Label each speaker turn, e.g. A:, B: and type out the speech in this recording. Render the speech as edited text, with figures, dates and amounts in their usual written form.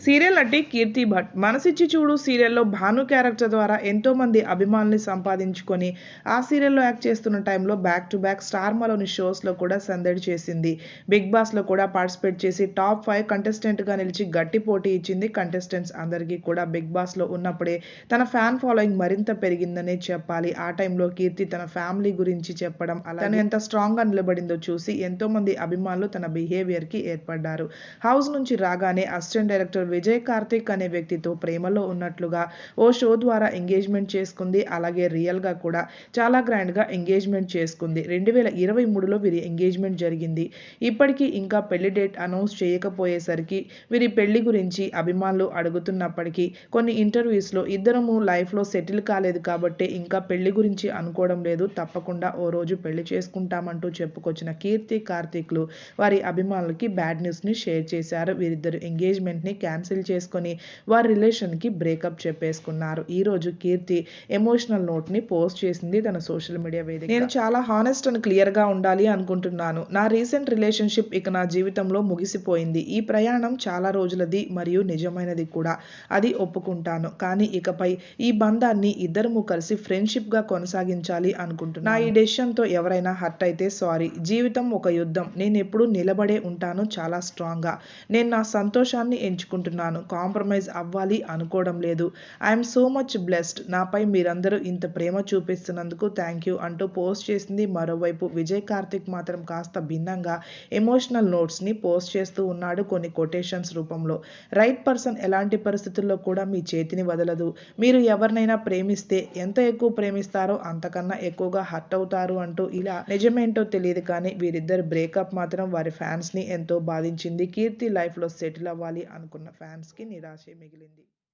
A: Serial నటి కీర్తి భట్ మనసిచ్చి చూడు సీరియల్లో భాను క్యారెక్టర్ ద్వారా ఎంతో మంది అభిమానుల్ని సంపాదించుకొని ఆ సీరియల్లో యాక్ట్ చేస్తున్న టైంలో బ్యాక్ టు బ్యాక్ స్టార్ మాలోని షోస్లో కూడా సందడి చేసింది. బిగ్ బాస్లో కూడా పార్టిసిపేట్ చేసి టాప్ 5 కంటెస్టెంట్గా నిలిచి గట్టి పోటీ ఇచ్చింది. కంటెస్టెంట్స్ అందరికీ కూడా బిగ్ బాస్లో ఉన్నప్పుడే తన ఫ్యాన్ ఫాలోయింగ్ మరింత పెరిగిందనే చెప్పాలి. ఆ టైంలో కీర్తి తన ఫ్యామిలీ గురించి చెప్పడం, తను ఎంత స్ట్రాంగ్గా నిలబడిందో చూసి ఎంతో మంది అభిమానులు తన బిహేవియర్కి ఏర్పడ్డారు. హౌస్ నుంచి రాగానే అసిస్టెంట్ డైరెక్టర్ విజయ్ కార్తిక్ అనే వ్యక్తితో ప్రేమలో ఉన్నట్లుగా ఓ షో ద్వారా ఎంగేజ్మెంట్ చేసుకుంది. అలాగే రియల్గా కూడా చాలా గ్రాండ్గా ఎంగేజ్మెంట్ చేసుకుంది. 2023లో వీరి ఎంగేజ్మెంట్ జరిగింది. ఇప్పటికీ ఇంకా పెళ్లి డేట్ అనౌన్స్ చేయకపోయేసరికి వీరి పెళ్లి గురించి అభిమానులు అడుగుతున్నప్పటికీ కొన్ని ఇంటర్వ్యూస్లో ఇద్దరము లైఫ్లో సెటిల్ కాలేదు కాబట్టి ఇంకా పెళ్లి గురించి అనుకోవడం లేదు, తప్పకుండా ఓ రోజు పెళ్లి చేసుకుంటామంటూ చెప్పుకొచ్చిన కీర్తి కార్తిక్లు వారి అభిమానులకి బ్యాడ్ న్యూస్ని షేర్ చేశారు. వీరిద్దరు ఎంగేజ్మెంట్ని క్యాన్సిల్ చేసుకొని వారి రిలేషన్కి బ్రేకప్ చెప్పేసుకున్నారు. ఈరోజు కీర్తి ఎమోషనల్ నోట్ని పోస్ట్ చేసింది తన సోషల్ మీడియా వేదిక. నేను చాలా హానెస్ట్ అండ్ క్లియర్గా ఉండాలి అనుకుంటున్నాను. నా రీసెంట్ రిలేషన్షిప్ ఇక నా జీవితంలో ముగిసిపోయింది. ఈ ప్రయాణం చాలా రోజులది మరియు నిజమైనది కూడా, అది ఒప్పుకుంటాను. కానీ ఇకపై ఈ బంధాన్ని ఇద్దరము కలిసి ఫ్రెండ్షిప్గా కొనసాగించాలి అనుకుంటున్నాను. నా ఈ డెసిషన్తో ఎవరైనా హర్ట్ అయితే సారీ. జీవితం ఒక యుద్ధం. నేను ఎప్పుడూ నిలబడే ఉంటాను, చాలా స్ట్రాంగ్గా. నేను నా సంతోషాన్ని ఎంచుకుంటున్నాను, కాంప్రమైజ్ అవ్వాలి అనుకోవడం లేదు. I'm so much blessed. నాపై మీరందరూ ఇంత ప్రేమ చూపిస్తున్నందుకు థ్యాంక్ యూ అంటూ పోస్ట్ చేసింది. మరోవైపు విజయ్ కార్తిక్ మాత్రం కాస్త భిన్నంగా ఎమోషనల్ నోట్స్ని పోస్ట్ చేస్తూ ఉన్నాడు కొన్ని కొటేషన్స్ రూపంలో. రైట్ పర్సన్ ఎలాంటి పరిస్థితుల్లో కూడా మీ చేతిని వదలదు. మీరు ఎవరినైనా ప్రేమిస్తే ఎంత ఎక్కువ ప్రేమిస్తారో అంతకన్నా ఎక్కువగా హర్ట్ అవుతారు అంటూ ఇలా నిజమేంటో తెలియదు కానీ వీరిద్దరు బ్రేకప్ మాత్రం వారి ఫ్యాన్స్ని ఎంతో బాధించింది. కీర్తి లైఫ్లో సెటిల్ అవ్వాలి అనుకున్న ఫ్యాన్స్కి నిరాశే మిగిలింది.